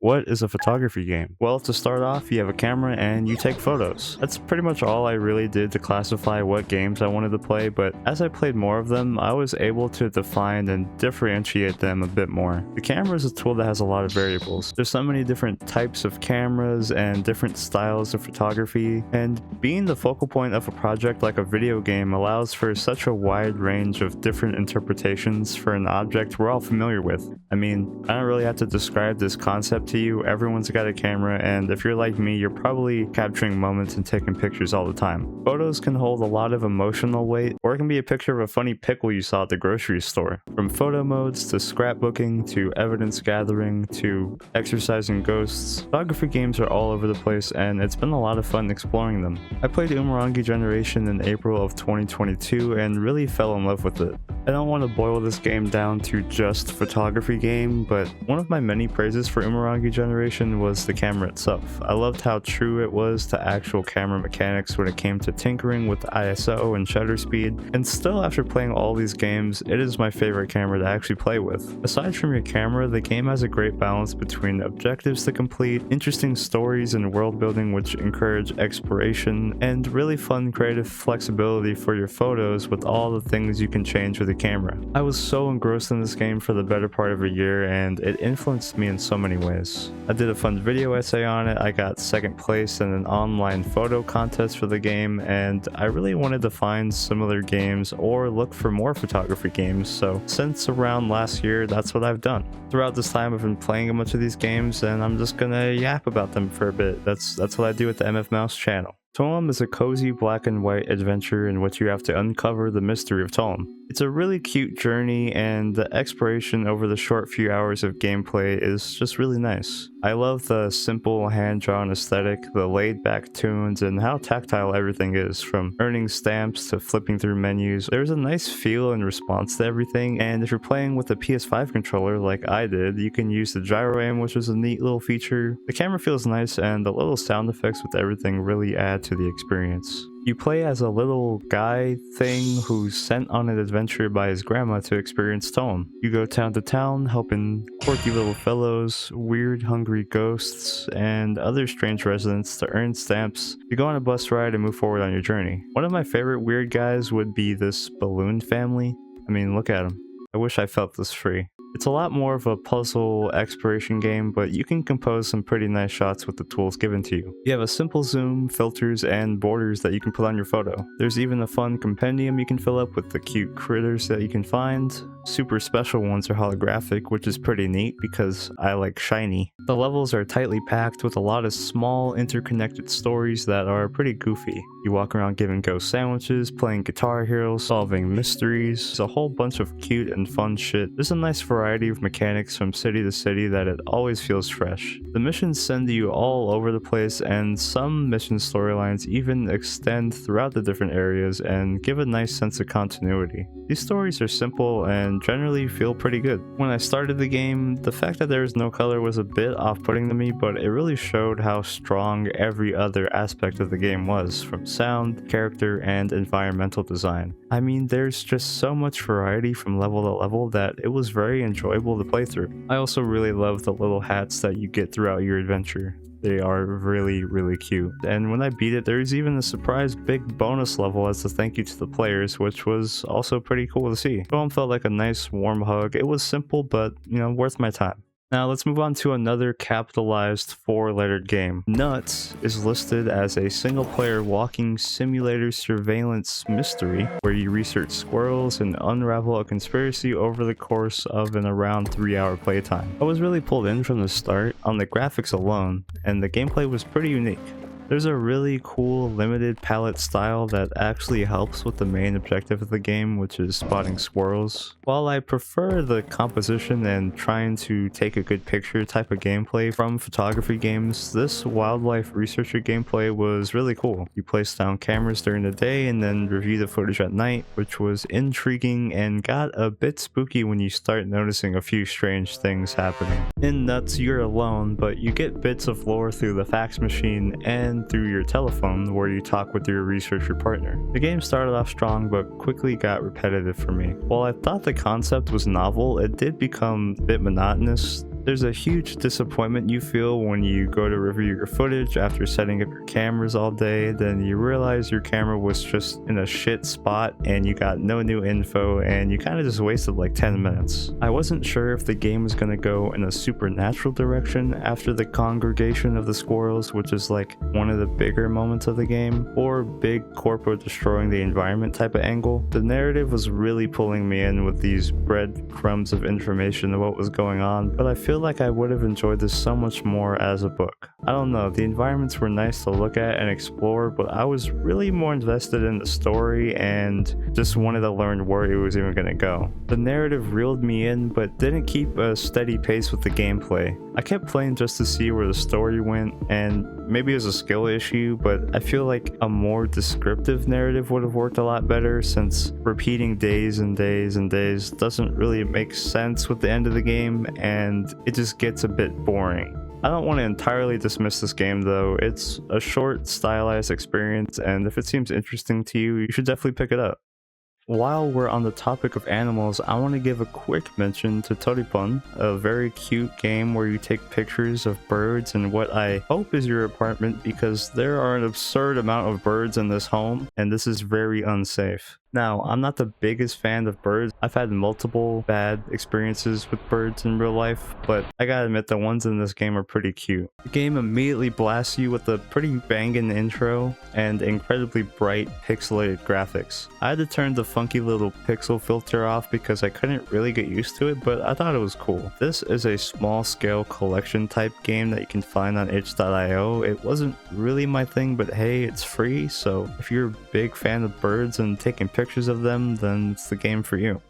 What is a photography game? Well, to start off, you have a camera and you take photos. That's pretty much all I really did to classify what games I wanted to play, but as I played more of them, I was able to define and differentiate them a bit more. The camera is a tool that has a lot of variables. There's so many different types of cameras and different styles of photography, and being the focal point of a project like a video game allows for such a wide range of different interpretations for an object we're all familiar with. I mean, I don't really have to describe this concept to you. Everyone's got a camera, and if you're like me, you're probably capturing moments and taking pictures all the time. Photos can hold a lot of emotional weight, or it can be a picture of a funny pickle you saw at the grocery store. From photo modes to scrapbooking to evidence gathering to exercising ghosts, photography games are all over the place, and it's been a lot of fun exploring them. I played Umurangi Generation in April of 2022 and really fell in love with it. I don't want to boil this game down to just photography game, but one of my many praises for Umurangi Generation was the camera itself. I loved how true it was to actual camera mechanics when it came to tinkering with ISO and shutter speed, and still after playing all these games, it is my favorite camera to actually play with. Aside from your camera, the game has a great balance between objectives to complete, interesting stories and world building which encourage exploration, and really fun creative flexibility for your photos with all the things you can change with the camera. I was so engrossed in this game for the better part of a year, and it influenced me in so many ways. I did a fun video essay on it, I got second place in an online photo contest for the game, and I really wanted to find similar games or look for more photography games, so since around last year, that's what I've done. Throughout this time, I've been playing a bunch of these games, and I'm just gonna yap about them for a bit. That's what I do with the MF Mouse channel. TOEM is a cozy black and white adventure in which you have to uncover the mystery of TOEM. It's a really cute journey, and the exploration over the short few hours of gameplay is just really nice. I love the simple hand-drawn aesthetic, the laid-back tunes, and how tactile everything is, from earning stamps to flipping through menus. There's a nice feel and response to everything, and if you're playing with a PS5 controller like I did, you can use the gyro aim, which is a neat little feature. The camera feels nice, and the little sound effects with everything really add to the experience. You play as a little guy thing who's sent on an adventure by his grandma to experience TOEM. You go town to town, helping quirky little fellows, weird hungry ghosts, and other strange residents to earn stamps. You go on a bus ride and move forward on your journey. One of my favorite weird guys would be this balloon family. I mean, look at him. I wish I felt this free. It's a lot more of a puzzle exploration game, but you can compose some pretty nice shots with the tools given to you. You have a simple zoom, filters, and borders that you can put on your photo. There's even a fun compendium you can fill up with the cute critters that you can find. Super special ones are holographic, which is pretty neat because I like shiny. The levels are tightly packed with a lot of small interconnected stories that are pretty goofy. You walk around giving ghost sandwiches, playing Guitar Hero, solving mysteries. There's a whole bunch of cute and fun shit. There's a nice variety of mechanics from city to city that it always feels fresh. The missions send you all over the place, and some mission storylines even extend throughout the different areas and give a nice sense of continuity. These stories are simple and generally feel pretty good. When I started the game, the fact that there was no color was a bit off-putting to me, but it really showed how strong every other aspect of the game was, from sound, character, and environmental design. I mean, there's just so much variety from level to level that it was very enjoyable to play through. I also really love the little hats that you get throughout your adventure. They are really, really cute. And when I beat it, there's even a surprise big bonus level as a thank you to the players, which was also pretty cool to see. TOEM felt like a nice warm hug. It was simple, but, worth my time. Now let's move on to another capitalized 4-lettered game. Nuts is listed as a single-player walking simulator surveillance mystery where you research squirrels and unravel a conspiracy over the course of an around 3-hour playtime. I was really pulled in from the start on the graphics alone, and the gameplay was pretty unique. There's a really cool limited palette style that actually helps with the main objective of the game, which is spotting squirrels. While I prefer the composition and trying to take a good picture type of gameplay from photography games, this wildlife researcher gameplay was really cool. You place down cameras during the day and then review the footage at night, which was intriguing and got a bit spooky when you start noticing a few strange things happening. In Nuts, you're alone, but you get bits of lore through the fax machine and through your telephone where you talk with your researcher partner. The game started off strong but quickly got repetitive for me. While I thought the concept was novel, it did become a bit monotonous. There's a huge disappointment you feel when you go to review your footage after setting up your cameras all day, then you realize your camera was just in a shit spot and you got no new info and you kind of just wasted like 10 minutes. I wasn't sure if the game was going to go in a supernatural direction after the congregation of the squirrels, which is like one of the bigger moments of the game, or big corpo destroying the environment type of angle. The narrative was really pulling me in with these breadcrumbs of information of what was going on, but I feel like I would have enjoyed this so much more as a book. I don't know, the environments were nice to look at and explore, but I was really more invested in the story and just wanted to learn where it was even going to go. The narrative reeled me in, but didn't keep a steady pace with the gameplay. I kept playing just to see where the story went, and maybe it was a skill issue, but I feel like a more descriptive narrative would have worked a lot better, since repeating days and days and days doesn't really make sense with the end of the game, and it just gets a bit boring. I don't want to entirely dismiss this game though. It's a short, stylized experience, and if it seems interesting to you, you should definitely pick it up. While we're on the topic of animals, I want to give a quick mention to Toripon, a very cute game where you take pictures of birds in what I hope is your apartment, because there are an absurd amount of birds in this home, and this is very unsafe. Now, I'm not the biggest fan of birds. I've had multiple bad experiences with birds in real life, but I gotta admit the ones in this game are pretty cute. The game immediately blasts you with a pretty banging intro and incredibly bright pixelated graphics. I had to turn the funky little pixel filter off because I couldn't really get used to it, but I thought it was cool. This is a small scale collection type game that you can find on itch.io. It wasn't really my thing, but hey, it's free, so if you're a big fan of birds and taking pictures of them, then it's the game for you.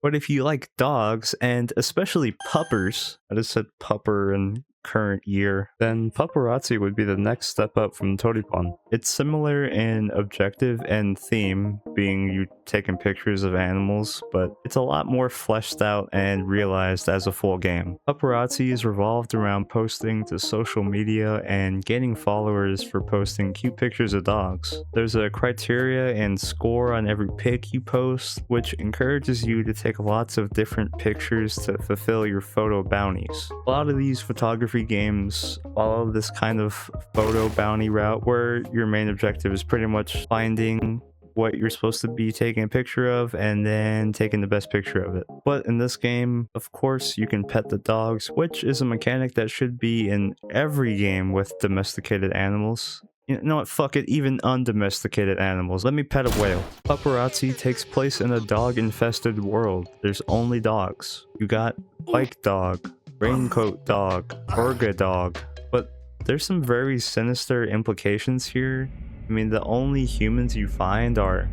But if you like dogs, and especially puppers, I just said pupper and current year, then Pupperazzi would be the next step up from Toripon. It's similar in objective and theme, being you taking pictures of animals, but it's a lot more fleshed out and realized as a full game. Pupperazzi is revolved around posting to social media and gaining followers for posting cute pictures of dogs. There's a criteria and score on every pic you post, which encourages you to take lots of different pictures to fulfill your photo bounties. A lot of these photography games follow this kind of photo bounty route where your main objective is pretty much finding what you're supposed to be taking a picture of and then taking the best picture of it. But in this game, of course, you can pet the dogs, which is a mechanic that should be in every game with domesticated animals. You know what, fuck it, even undomesticated animals. Let me pet a whale. Pupperazzi takes place in a dog-infested world. There's only dogs. You got bike dog, raincoat dog, burger dog, but there's some very sinister implications here. I mean, the only humans you find are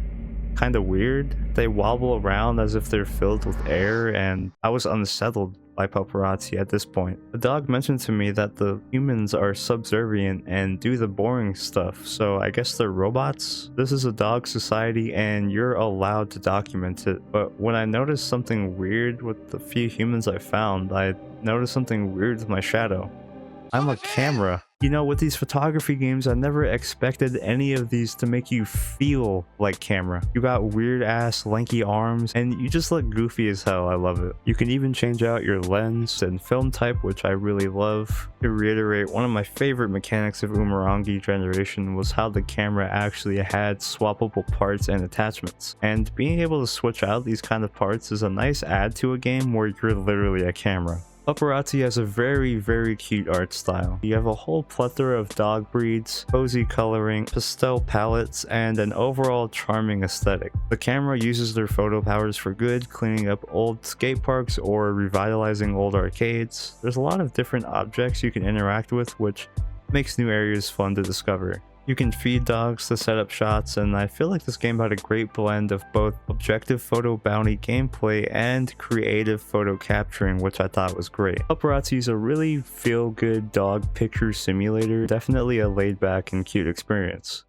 kind of weird. They wobble around as if they're filled with air, and I was unsettled by Pupperazzi at this point. The dog mentioned to me that the humans are subservient and do the boring stuff, so I guess they're robots? This is a dog society and you're allowed to document it, but when I noticed something weird with the few humans I found, I noticed something weird with my shadow. I'm a camera. You know, with these photography games, I never expected any of these to make you feel like camera. You got weird ass lanky arms and you just look goofy as hell. I love it. You can even change out your lens and film type, which I really love. To reiterate, one of my favorite mechanics of Umurangi generation was how the camera actually had swappable parts and attachments. And being able to switch out these kind of parts is a nice add to a game where you're literally a camera. Pupperazzi has a very cute art style. You have a whole plethora of dog breeds, cozy coloring, pastel palettes, and an overall charming aesthetic. The camera uses their photo powers for good, cleaning up old skate parks or revitalizing old arcades. There's a lot of different objects you can interact with, which makes new areas fun to discover. You can feed dogs to set up shots, and I feel like this game had a great blend of both objective photo bounty gameplay and creative photo capturing, which I thought was great. Pupperazzi is a really feel-good dog picture simulator, definitely a laid-back and cute experience,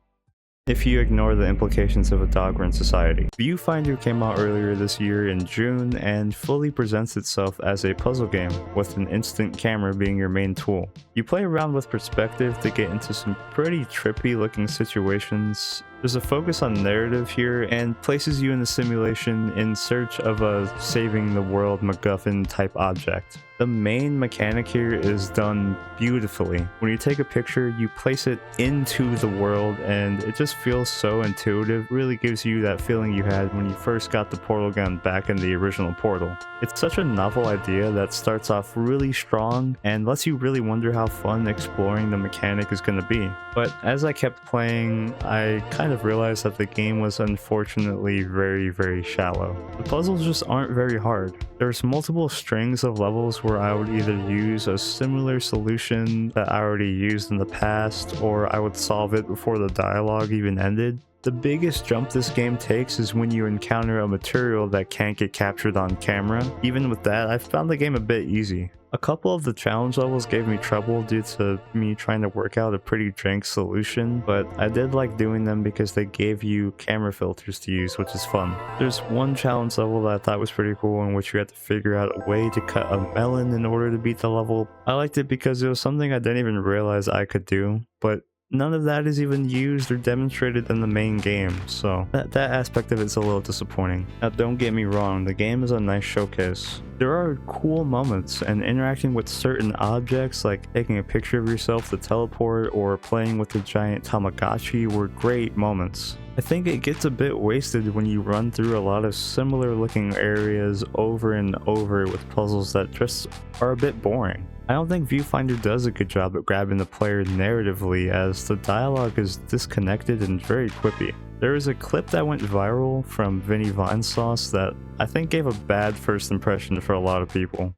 if you ignore the implications of a dog-run society. Viewfinder came out earlier this year in June and fully presents itself as a puzzle game, with an instant camera being your main tool. You play around with perspective to get into some pretty trippy looking situations, There's a focus on narrative here and places you in the simulation in search of a saving the world MacGuffin type object. The main mechanic here is done beautifully. When you take a picture, you place it into the world and it just feels so intuitive. Really gives you that feeling you had when you first got the portal gun back in the original Portal. It's such a novel idea that starts off really strong and lets you really wonder how fun exploring the mechanic is going to be. But as I kept playing, I kind of realized that the game was unfortunately very shallow. The puzzles just aren't very hard. There's multiple strings of levels where I would either use a similar solution that I already used in the past, or I would solve it before the dialogue even ended. The biggest jump this game takes is when you encounter a material that can't get captured on camera. Even with that, I found the game a bit easy. A couple of the challenge levels gave me trouble due to me trying to work out a pretty jank solution, but I did like doing them because they gave you camera filters to use, which is fun. There's one challenge level that I thought was pretty cool in which you had to figure out a way to cut a melon in order to beat the level. I liked it because it was something I didn't even realize I could do, but none of that is even used or demonstrated in the main game, so that aspect of it's a little disappointing. Now don't get me wrong, the game is a nice showcase. There are cool moments, and interacting with certain objects like taking a picture of yourself to teleport or playing with the giant Tamagotchi were great moments. I think it gets a bit wasted when you run through a lot of similar looking areas over and over with puzzles that just are a bit boring. I don't think Viewfinder does a good job at grabbing the player narratively, as the dialogue is disconnected and very quippy. There is a clip that went viral from Vinny Vinesauce that I think gave a bad first impression for a lot of people.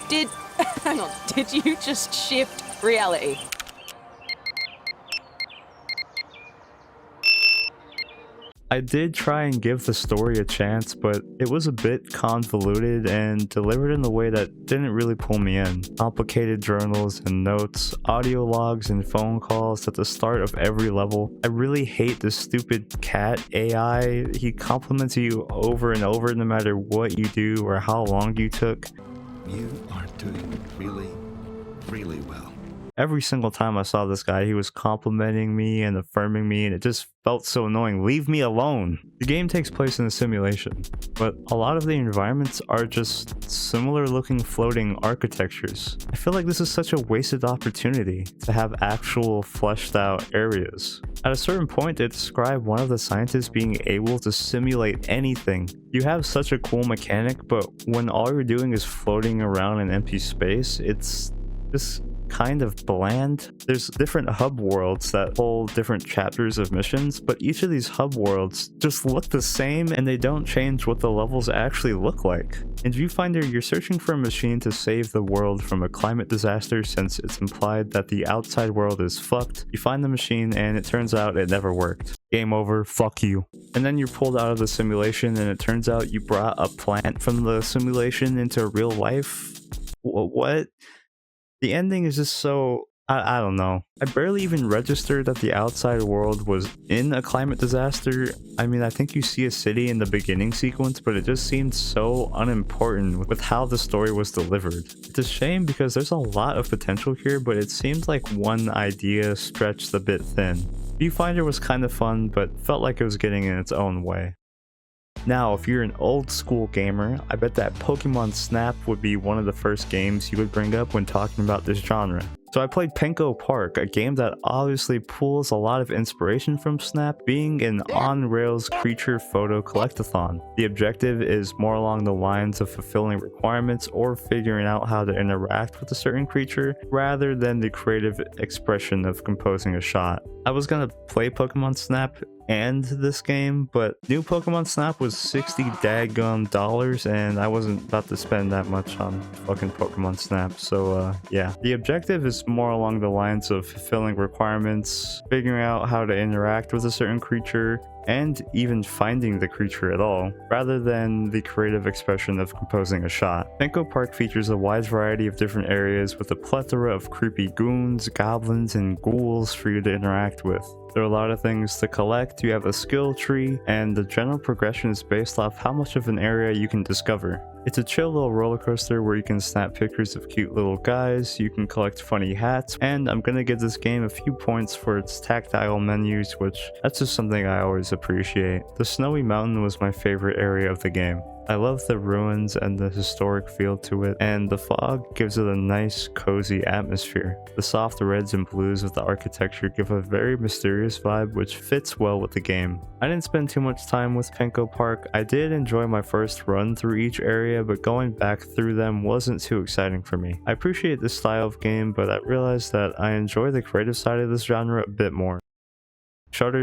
Hang on, did you just shift reality? I did try and give the story a chance, but it was a bit convoluted and delivered in a way that didn't really pull me in. Complicated journals and notes, audio logs and phone calls at the start of every level. I really hate this stupid cat AI. He compliments you over and over no matter what you do or how long you took. You are doing really well. Every single time I saw this guy, he was complimenting me and affirming me, and it just felt so annoying. Leave me alone! The game takes place in a simulation, but a lot of the environments are just similar looking floating architectures. I feel like this is such a wasted opportunity to have actual fleshed out areas. At a certain point, they describe one of the scientists being able to simulate anything. You have such a cool mechanic, but when all you're doing is floating around in empty space, it's just kind of bland. There's different hub worlds that hold different chapters of missions, but each of these hub worlds just look the same and they don't change what the levels actually look like. In Viewfinder, you're searching for a machine to save the world from a climate disaster since it's implied that the outside world is fucked. You find the machine and it turns out it never worked. Game over, fuck you. And then you're pulled out of the simulation and it turns out you brought a plant from the simulation into real life. What? The ending is just so... I don't know. I barely even registered that the outside world was in a climate disaster. I mean, I think you see a city in the beginning sequence, but it just seemed so unimportant with how the story was delivered. It's a shame because there's a lot of potential here, but it seems like one idea stretched a bit thin. Viewfinder was kind of fun, but felt like it was getting in its own way. Now, if you're an old school gamer, I bet that Pokemon Snap would be one of the first games you would bring up when talking about this genre. So I played Penko Park, a game that obviously pulls a lot of inspiration from Snap, being an on-rails creature photo collectathon. The objective is more along the lines of fulfilling requirements or figuring out how to interact with a certain creature, rather than the creative expression of composing a shot. I was gonna play Pokemon Snap and this game, but new Pokemon Snap was $60 daggum, and I wasn't about to spend that much on fucking Pokemon Snap, so yeah. The objective is more along the lines of fulfilling requirements, figuring out how to interact with a certain creature, and even finding the creature at all, rather than the creative expression of composing a shot. Penko Park features a wide variety of different areas with a plethora of creepy goons, goblins, and ghouls for you to interact with. There are a lot of things to collect, you have a skill tree, and the general progression is based off how much of an area you can discover. It's a chill little roller coaster where you can snap pictures of cute little guys, you can collect funny hats, and I'm gonna give this game a few points for its tactile menus, which that's just something I always appreciate. The snowy mountain was my favorite area of the game. I love the ruins and the historic feel to it, and the fog gives it a nice, cozy atmosphere. The soft reds and blues of the architecture give a very mysterious vibe which fits well with the game. I didn't spend too much time with Penko Park. I did enjoy my first run through each area, but going back through them wasn't too exciting for me. I appreciate this style of game, but I realized that I enjoy the creative side of this genre a bit more.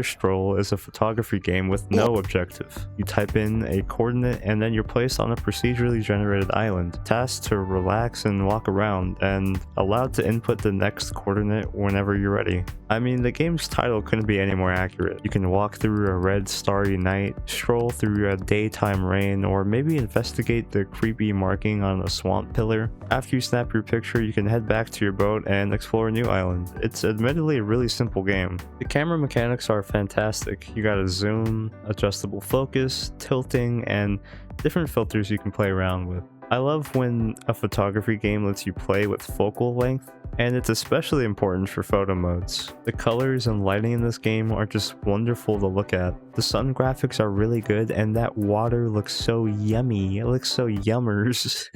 Stroll is a photography game with no objective. You type in a coordinate and then you're placed on a procedurally generated island, tasked to relax and walk around, and allowed to input the next coordinate whenever you're ready. I mean, the game's title couldn't be any more accurate. You can walk through a red starry night, stroll through a daytime rain, or maybe investigate the creepy marking on a swamp pillar. After you snap your picture, you can head back to your boat and explore a new island. It's admittedly a really simple game. The camera mechanics are fantastic. You got a zoom, adjustable focus, tilting, and different filters you can play around with. I love when a photography game lets you play with focal length, and it's especially important for photo modes. The colors and lighting in this game are just wonderful to look at. The sun graphics are really good, and that water looks so yummy. It looks so yummers.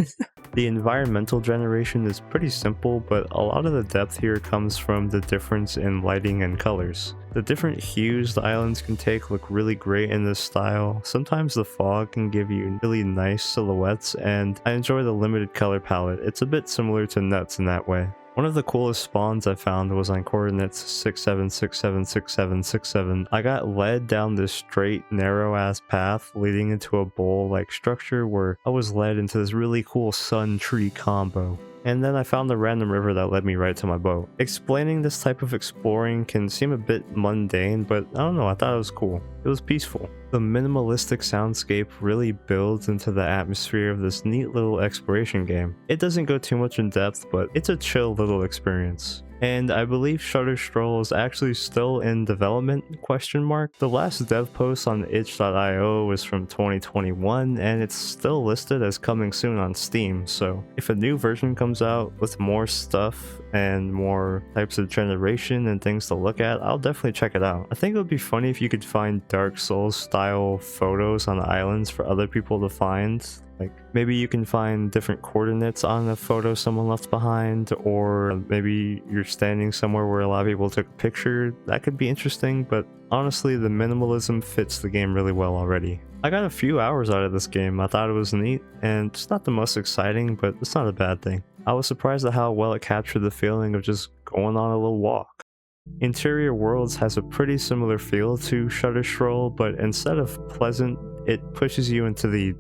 The environmental generation is pretty simple, but a lot of the depth here comes from the difference in lighting and colors. The different hues the islands can take look really great in this style. Sometimes the fog can give you really nice silhouettes, and I enjoy the limited color palette. It's a bit similar to Nuts in that way. One of the coolest spawns I found was on coordinates 67676767. I got led down this straight, narrow-ass path leading into a bowl-like structure where I was led into this really cool sun-tree combo. And then I found a random river that led me right to my boat. Explaining this type of exploring can seem a bit mundane, but I don't know, I thought it was cool. It was peaceful. The minimalistic soundscape really builds into the atmosphere of this neat little exploration game. It doesn't go too much in depth, but it's a chill little experience. And I believe Stroll is actually still in development, ? The last dev post on itch.io was from 2021, and it's still listed as coming soon on Steam, so if a new version comes out with more stuff and more types of generation and things to look at, I'll definitely check it out. I think it would be funny if you could find Dark Souls style photos on the islands for other people to find. Like, maybe you can find different coordinates on a photo someone left behind, or maybe you're standing somewhere where a lot of people took a picture. That could be interesting, but honestly, the minimalism fits the game really well already. I got a few hours out of this game. I thought it was neat, and it's not the most exciting, but it's not a bad thing. I was surprised at how well it captured the feeling of just going on a little walk. Interior Worlds has a pretty similar feel to Stroll, but instead of pleasant, it pushes you into the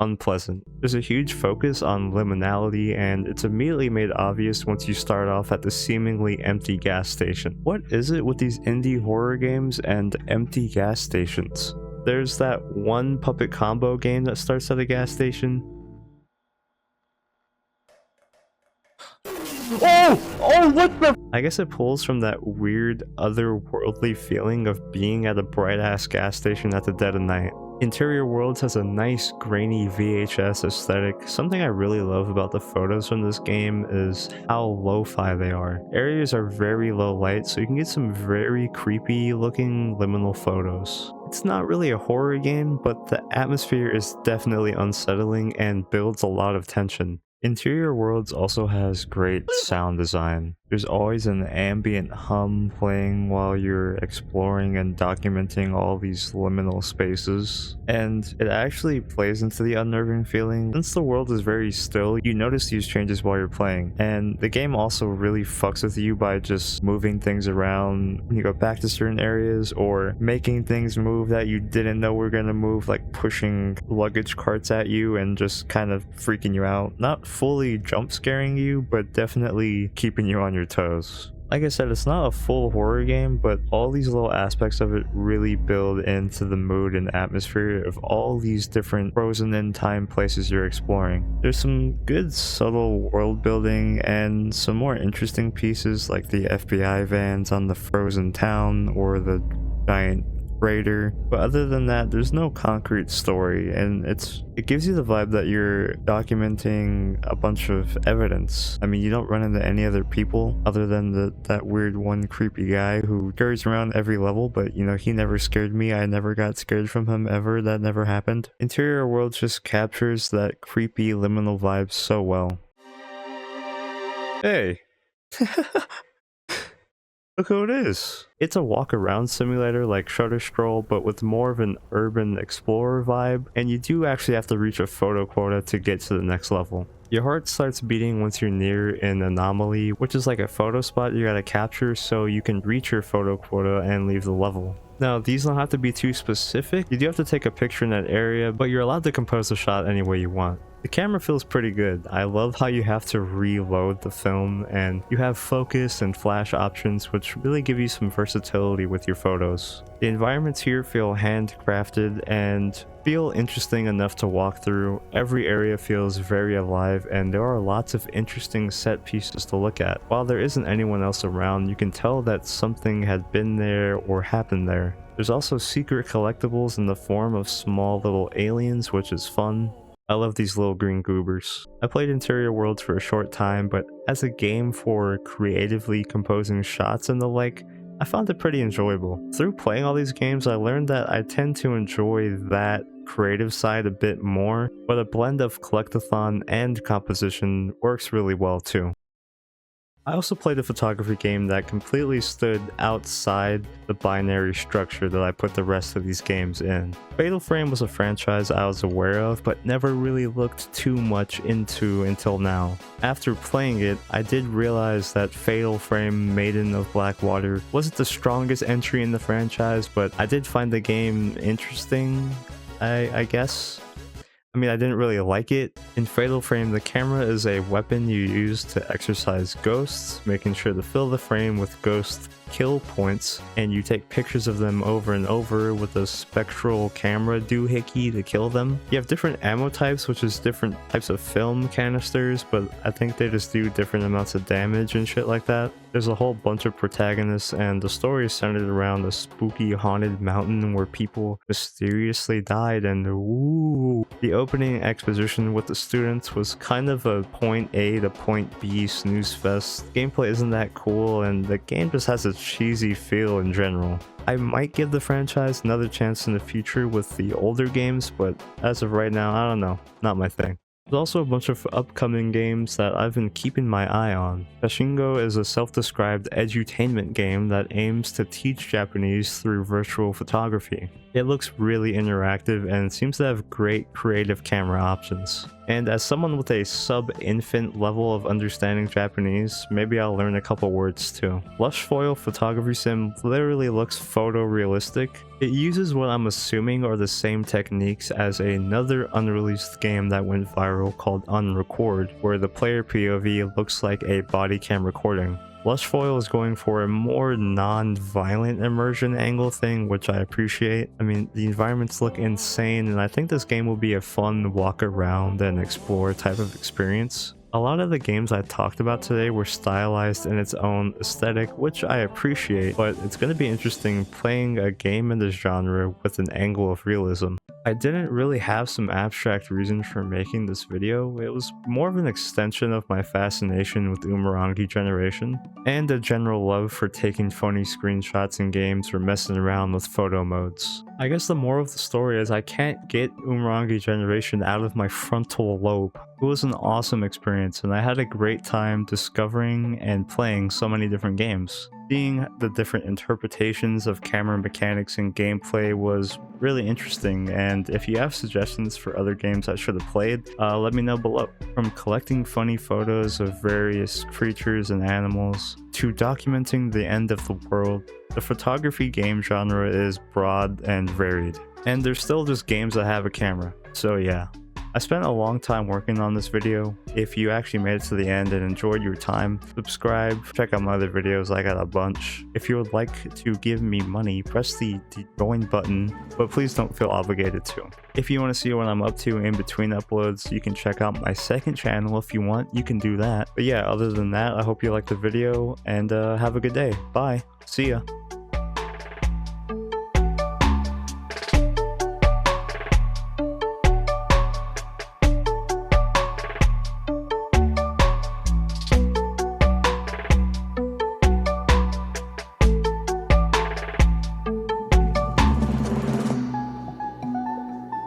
unpleasant. There's a huge focus on liminality, and it's immediately made obvious once you start off at the seemingly empty gas station. What is it with these indie horror games and empty gas stations? There's that one puppet combo game that starts at a gas station. Oh, what the? I guess it pulls from that weird otherworldly feeling of being at a bright ass gas station at the dead of night. Interior Worlds has a nice grainy VHS aesthetic. Something I really love about the photos from this game is how lo-fi they are. Areas are very low light, so you can get some very creepy looking liminal photos. It's not really a horror game, but the atmosphere is definitely unsettling and builds a lot of tension. Interior Worlds also has great sound design. There's always an ambient hum playing while you're exploring and documenting all these liminal spaces, and it actually plays into the unnerving feeling. Since the world is very still, you notice these changes while you're playing, and the game also really fucks with you by just moving things around when you go back to certain areas, or making things move that you didn't know were gonna move, like pushing luggage carts at you and just kind of freaking you out. Not fully jump scaring you, but definitely keeping you on your toes. Like I said, it's not a full horror game, but all these little aspects of it really build into the mood and atmosphere of all these different frozen in time places you're exploring. There's some good subtle world building and some more interesting pieces like the FBI vans on the frozen town or the giant raider, but other than that there's no concrete story, and it gives you the vibe that you're documenting a bunch of evidence. I mean, you don't run into any other people other than that weird one creepy guy who carries around every level, but you know, he never scared me. I never got scared from him ever. That never happened. Interior Worlds just captures that creepy liminal vibe so well. Hey. Look who it is! It's a walk-around simulator like Stroll, but with more of an urban explorer vibe, and you do actually have to reach a photo quota to get to the next level. Your heart starts beating once you're near an anomaly, which is like a photo spot you gotta capture so you can reach your photo quota and leave the level. Now, these don't have to be too specific. You do have to take a picture in that area, but you're allowed to compose a shot any way you want. The camera feels pretty good. I love how you have to reload the film, and you have focus and flash options which really give you some versatility with your photos. The environments here feel handcrafted and feel interesting enough to walk through. Every area feels very alive, and there are lots of interesting set pieces to look at. While there isn't anyone else around, you can tell that something had been there or happened there. There's also secret collectibles in the form of small little aliens, which is fun. I love these little green goobers. I played Interior Worlds for a short time, but as a game for creatively composing shots and the like, I found it pretty enjoyable. Through playing all these games, I learned that I tend to enjoy that creative side a bit more, but a blend of collectathon and composition works really well too. I also played a photography game that completely stood outside the binary structure that I put the rest of these games in. Fatal Frame was a franchise I was aware of, but never really looked too much into until now. After playing it, I did realize that Fatal Frame Maiden of Blackwater wasn't the strongest entry in the franchise, but I did find the game interesting, I guess. I mean, I didn't really like it. In Fatal Frame, the camera is a weapon you use to exorcise ghosts, making sure to fill the frame with ghost kill points, and you take pictures of them over and over with a spectral camera doohickey to kill them. You have different ammo types, which is different types of film canisters, but I think they just do different amounts of damage and shit like that. There's a whole bunch of protagonists, and the story is centered around a spooky haunted mountain where people mysteriously died, and ooh. The opening exposition with the students was kind of a point A to point B snooze fest. Gameplay isn't that cool, and the game just has a cheesy feel in general. I might give the franchise another chance in the future with the older games, but as of right now, I don't know, not my thing. There's also a bunch of upcoming games that I've been keeping my eye on. Kashingo is a self-described edutainment game that aims to teach Japanese through virtual photography. It looks really interactive and seems to have great creative camera options. And as someone with a sub-infant level of understanding Japanese, maybe I'll learn a couple words too. Lushfoil Photography Sim literally looks photorealistic. It uses what I'm assuming are the same techniques as another unreleased game that went viral called Unrecord, where the player POV looks like a body cam recording. Lushfoil is going for a more non-violent immersion angle thing, which I appreciate. I mean, the environments look insane, and I think this game will be a fun walk around and explore type of experience. A lot of the games I talked about today were stylized in its own aesthetic, which I appreciate, but it's going to be interesting playing a game in this genre with an angle of realism. I didn't really have some abstract reason for making this video. It was more of an extension of my fascination with Umurangi Generation, and a general love for taking funny screenshots in games or messing around with photo modes. I guess the moral of the story is I can't get Umurangi Generation out of my frontal lobe. It was an awesome experience, and I had a great time discovering and playing so many different games. Seeing the different interpretations of camera mechanics and gameplay was really interesting, and if you have suggestions for other games I should have played, let me know below. From collecting funny photos of various creatures and animals, to documenting the end of the world, the photography game genre is broad and varied. And there's still just games that have a camera, so yeah. I spent a long time working on this video. If you actually made it to the end and enjoyed your time, subscribe, check out my other videos, I got a bunch. If you would like to give me money, press the join button, but please don't feel obligated to. If you want to see what I'm up to in between uploads, you can check out my second channel if you want, you can do that. But yeah, other than that, I hope you liked the video and have a good day. Bye. See ya.